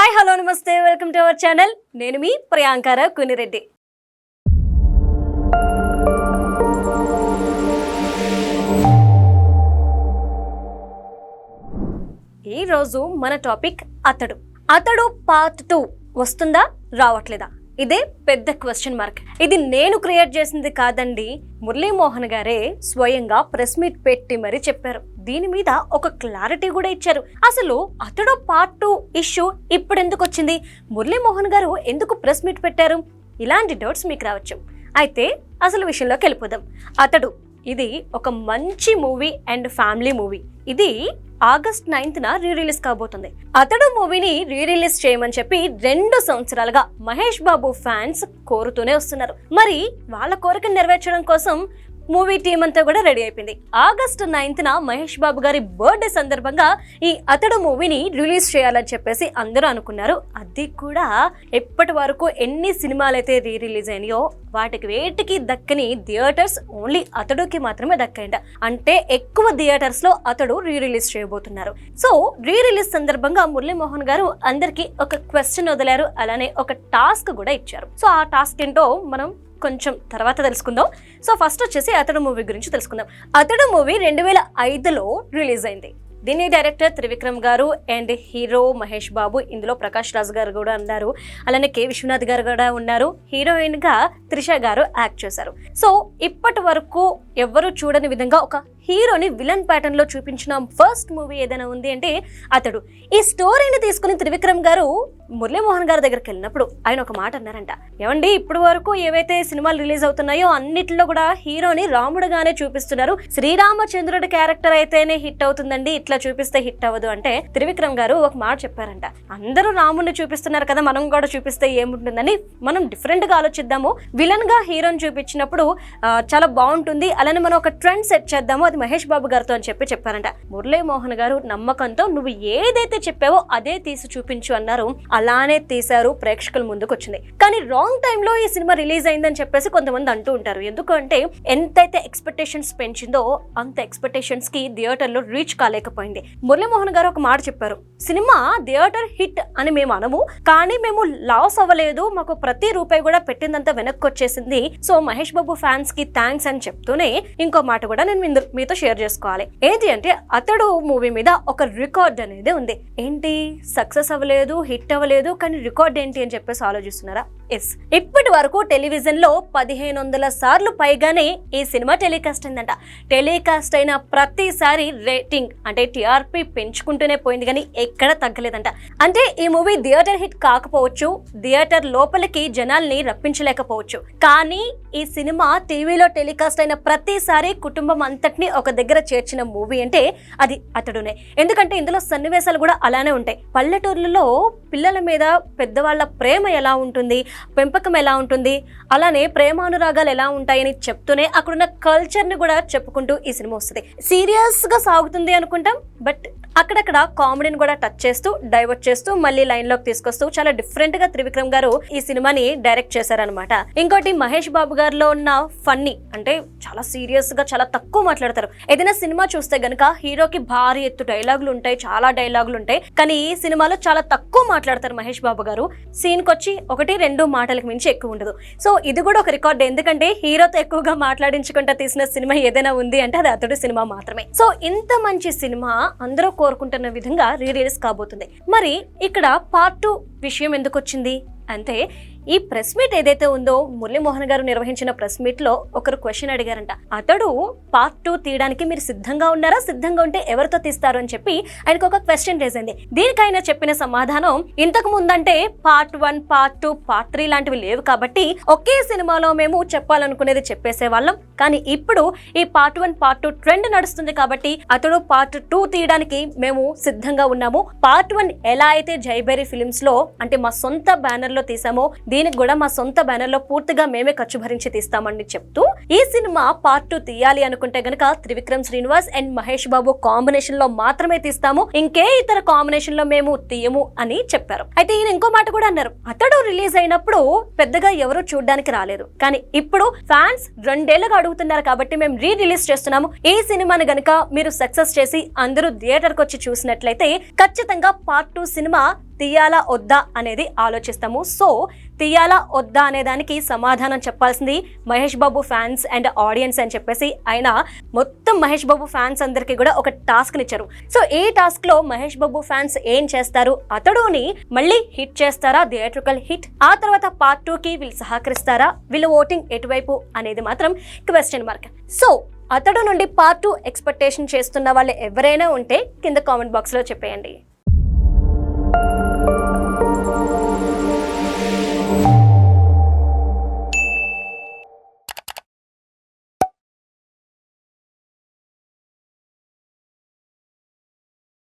Hi hello నమస్తే welcome to our channel. నేను మీ ప్రియాంకారావు కునిరెడ్డి. ఈరోజు మన టాపిక్ అతడు పార్ట్ 2 వస్తుందా రావట్లేదా, ఇదే పెద్ద క్వశ్చన్ మార్క్. ఇది నేను క్రియేట్ చేసింది కాదండి, మురళీమోహన్ గారే స్వయంగా ప్రెస్ మీట్ పెట్టి మరీ చెప్పారు. దీని మీద ఒక క్లారిటీ కూడా ఇచ్చారు. అసలు అతడు పార్ట్ 2 ఇష్యూ ఇప్పుడు ఎందుకు వచ్చింది, మురళీమోహన్ గారు ఎందుకు ప్రెస్ మీట్ పెట్టారు, ఇలాంటి డౌట్స్ మీకు రావచ్చు. అయితే అసలు విషయంలోకి వెళ్ళిపోదాం. అతడు ఇది ఒక మంచి మూవీ అండ్ ఫ్యామిలీ మూవీ. ఇది ఆగస్ట్ 9th రిలీజ్ కాబోతుంది. అతడు మూవీని రిలీజ్ చేయమని చెప్పి 2 సంవత్సరాలుగా మహేష్ బాబు ఫ్యాన్స్ కోరుతూనే వస్తున్నారు. మరి వాళ్ళ కోరికను నెరవేర్చడం కోసం మూవీ టీం అంతా కూడా రెడీ అయిపోయింది. ఆగస్ట్ 9th మహేష్ బాబు గారి బర్త్డే సందర్భంగా ఈ అతడు మూవీని రిలీజ్ చేయాలని చెప్పేసి అందరూ అనుకున్నారు. అది కూడా ఎప్పటి వరకు ఎన్ని సినిమాలు అయితే రిలీజ్ అయినాయో వాటికి వేటికి దక్కని థియేటర్స్ ఓన్లీ అతడుకి మాత్రమే దక్కాయంట. అంటే ఎక్కువ థియేటర్స్ లో అతడు రిలీజ్ చేయబోతున్నారు. సో రిలీజ్ సందర్భంగా మురళీమోహన్ గారు అందరికి ఒక క్వశ్చన్ వదిలారు, అలానే ఒక టాస్క్ కూడా ఇచ్చారు. సో ఆ టాస్క్ ఏంటో మనం కొంచెం తర్వాత తెలుసుకుందాం. సో ఫస్ట్ వచ్చేసి అతడు మూవీ గురించి తెలుసుకుందాం. అతడు మూవీ 2005లో రిలీజ్ అయింది. దీని డైరెక్టర్ త్రివిక్రమ్ గారు అండ్ హీరో మహేష్ బాబు. ఇందులో ప్రకాష్ రాజ్ గారు కూడా ఉన్నారు, అలానే కె విశ్వనాథ్ గారు కూడా ఉన్నారు. హీరోయిన్ గా త్రిష గారు యాక్ట్ చేశారు. సో ఇప్పటి వరకు ఎవరు చూడని విధంగా ఒక హీరోని విలన్ ప్యాటర్న్ లో చూపించిన ఫస్ట్ మూవీ ఏదైనా ఉంది అంటే అతడు. ఈ స్టోరీని తీసుకుని త్రివిక్రమ్ గారు మురళీమోహన్ గారి దగ్గరికి వెళ్ళినప్పుడు ఆయన ఒక మాట అన్నారంట, ఏమండి ఇప్పుడు వరకు ఏవైతే సినిమాలు రిలీజ్ అవుతున్నాయో అన్నిట్లో కూడా హీరోని రాముడుగానే చూపిస్తున్నారు, శ్రీరామచంద్రుడి క్యారెక్టర్ అయితేనే హిట్ అవుతుందండి, ఇట్లా చూపిస్తే హిట్ అవ్వదు అంటే త్రివిక్రమ్ గారు ఒక మాట చెప్పారంట, అందరూ రాముడిని చూపిస్తున్నారు కదా, మనం కూడా చూపిస్తే ఏముంటుందని మనం డిఫరెంట్ గా ఆలోచిద్దాము, విలన్ గా హీరోని చూపించినప్పుడు చాలా బాగుంటుంది, అలానే మనం ఒక ట్రెండ్ సెట్ చేద్దాము, అది మహేష్ బాబు గారితో అని చెప్పారంట. మురళీమోహన్ గారు నమ్మకంతో నువ్వు ఏదైతే చెప్పావో అదే తీసి చూపించు అన్నారు. అలానే తీశారు, ప్రేక్షకుల ముందుకు వచ్చింది. కానీ రాంగ్ టైంలో ఈ సినిమా రిలీజ్ అయిందని చెప్పేసి కొంతమంది అంటూ ఉంటారు. ఎందుకంటే ఎంతైతే ఎక్స్పెక్టేషన్స్ పెంచిందో అంత ఎక్స్పెక్టేషన్స్ కి థియేటర్ లో రీచ్ కాలేకపోయింది. మురళీమోహన్ గారు ఒక మాట చెప్పారు, సినిమా థియేటర్ హిట్ అని మేము అనము, కానీ మేము లాస్ అవ్వలేదు, మాకు ప్రతి రూపాయి కూడా పెట్టిందంతా వెనక్కి వచ్చేసింది. సో మహేష్ బాబు ఫ్యాన్స్ కి థ్యాంక్స్ అని చెప్తూనే ఇంకో మాట కూడా నేను మీతో షేర్ చేసుకోవాలి. ఏంటి అంటే అతడు మూవీ మీద ఒక రికార్డ్ అనేది ఉంది. ఏంటి, సక్సెస్ అవ్వలేదు, హిట్ అవ్వలేదు, కానీ రికార్డ్ ఏంటి అని చెప్పేసి ఆలోచిస్తున్నారా? ఎస్, ఇప్పటి వరకు టెలివిజన్ లో 1500 సార్లు పైగానే ఈ సినిమా టెలికాస్ట్ అయిందంట. టెలికాస్ట్ అయిన ప్రతిసారి రేటింగ్ అంటే టీఆర్పీ పెంచుకుంటూనే పోయింది, కానీ ఎక్కడ తగ్గలేదంట. అంటే ఈ మూవీ థియేటర్ హిట్ కాకపోవచ్చు, థియేటర్ లోపలికి జనాల్ని రప్పించలేకపోవచ్చు, కానీ ఈ సినిమా టీవీలో టెలికాస్ట్ అయిన ప్రతిసారి కుటుంబం అంతటిని ఒక దగ్గర చేర్చిన మూవీ అంటే అది అతడునే. ఎందుకంటే ఇందులో సన్నివేశాలు కూడా అలానే ఉంటాయి. పల్లెటూర్లలో పిల్లల మీద పెద్దవాళ్ళ ప్రేమ ఎలా ఉంటుంది, పెంపకం ఎలా ఉంటుంది, అలానే ప్రేమానురాగాలు ఎలా ఉంటాయని చెప్తూనే అక్కడున్న కల్చర్ని కూడా చెప్పుకుంటూ ఈ సినిమా వస్తుంది. సీరియస్ గా సాగుతుంది అనుకుంటాం, బట్ అక్కడక్కడ కామెడీని కూడా టచ్ చేస్తూ డైవర్ట్ చేస్తూ మళ్ళీ లైన్ లోకి తీసుకొస్తూ చాలా డిఫరెంట్ గా త్రివిక్రమ్ గారు ఈ సినిమాని డైరెక్ట్ చేశారనమాట. ఇంకోటి మహేష్ బాబు గారిలో ఉన్న ఫన్నీ అంటే చాలా సీరియస్ గా చాలా తక్కువ మాట్లాడతారు. ఏదైనా సినిమా చూస్తే గనుక హీరోకి భారీ ఎత్తు డైలాగులు ఉంటాయి, చాలా డైలాగులు ఉంటాయి, కానీ ఈ సినిమాలో చాలా తక్కువ మాట్లాడతారు మహేష్ బాబు గారు. సీన్ కొచ్చి 1-2 మాటలకు మించి ఎక్కువ ఉండదు. సో ఇది కూడా ఒక రికార్డ్, ఎందుకంటే హీరోతో ఎక్కువగా మాట్లాడించుకుంటా తీసిన సినిమా ఏదైనా ఉంది అంటే అది అతడు సినిమా మాత్రమే. సో ఇంత మంచి సినిమా అందరూ కోరుకుంటున్న విధంగా రిలీజ్ కాబోతుంది. మరి ఇక్కడ పార్ట్ 2 విషయం ఎందుకు వచ్చింది అంటే, ఈ ప్రెస్ మీట్ ఏదైతే ఉందో మురళీమోహన్ గారు నిర్వహించిన ప్రెస్ మీట్ లో ఒకరు క్వశ్చన్ అడిగారంట, అతడు పార్ట్ 2 తీయడానికి మీరు సిద్ధంగా ఉన్నారా, సిద్ధంగా ఉంటే ఎవరితో తీస్తారు అని చెప్పి ఆయనకు ఒక క్వశ్చన్ రేజ్ అయింది. దీనికైనా చెప్పిన సమాధానం, ఇంతకు ముందంటే పార్ట్ 1, పార్ట్ 2, పార్ట్ 3 లాంటివి లేవు కాబట్టి ఒకే సినిమాలో మేము చెప్పాలనుకునేది చెప్పేసే వాళ్ళం, కానీ ఇప్పుడు ఈ పార్ట్ 1, పార్ట్ 2 ట్రెండ్ నడుస్తుంది కాబట్టి అతడు పార్ట్ 2 తీయడానికి మేము సిద్ధంగా ఉన్నాము. పార్ట్ 1 ఎలా అయితే జైబేరి ఫిలిమ్స్ లో అంటే మా సొంత బ్యానర్ లో తీసామో దీనికి కూడా మా సొంత బ్యానర్ లో పూర్తిగా మేమే ఖర్చు భరించి తీస్తామని చెప్తూ, ఈ సినిమా పార్ట్ 2 తీయాలి అనుకుంటే గనక త్రివిక్రమ్ శ్రీనివాస్ అండ్ మహేష్ బాబు కాంబినేషన్ లో మాత్రమే తీస్తాము, ఇంకే ఇతర కాంబినేషన్ లో మేము తీయము అని చెప్పారు. అయితే ఈయన ఇంకో మాట కూడా అన్నారు, అతడు రిలీజ్ అయినప్పుడు పెద్దగా ఎవరు చూడడానికి రాలేదు, కానీ ఇప్పుడు ఫ్యాన్స్ 2 ఏళ్లుగా అడుగుతున్నారు కాబట్టి మేము రిలీజ్ చేస్తున్నాము. ఈ సినిమాని గనక మీరు సక్సెస్ చేసి అందరూ థియేటర్ కి వచ్చి చూసినట్లయితే ఖచ్చితంగా పార్ట్ 2 సినిమా తీయాలా వద్దా అనేది ఆలోచిస్తాము. సో తీయాలా వద్దా అనే దానికి సమాధానం చెప్పాల్సింది Mahesh Babu fans and audience అని చెప్పేసి ఆయన మొత్తం మహేష్ బాబు ఫ్యాన్స్ అందరికీ కూడా ఒక టాస్క్ ఇచ్చారు. సో ఈ టాస్క్ లో మహేష్ బాబు ఫ్యాన్స్ ఏం చేస్తారు, అతడుని మళ్ళీ హిట్ చేస్తారా, థియేట్రికల్ హిట్, ఆ తర్వాత పార్ట్ 2 కి వీళ్ళు సహకరిస్తారా, వీళ్ళు ఓటింగ్ ఎటువైపు అనేది మాత్రం క్వశ్చన్ మార్క్. సో అతడు నుండి పార్ట్ 2 ఎక్స్పెక్టేషన్ చేస్తున్న వాళ్ళు ఎవరైనా ఉంటే కింద కామెంట్ బాక్స్ లో చెప్పేయండి.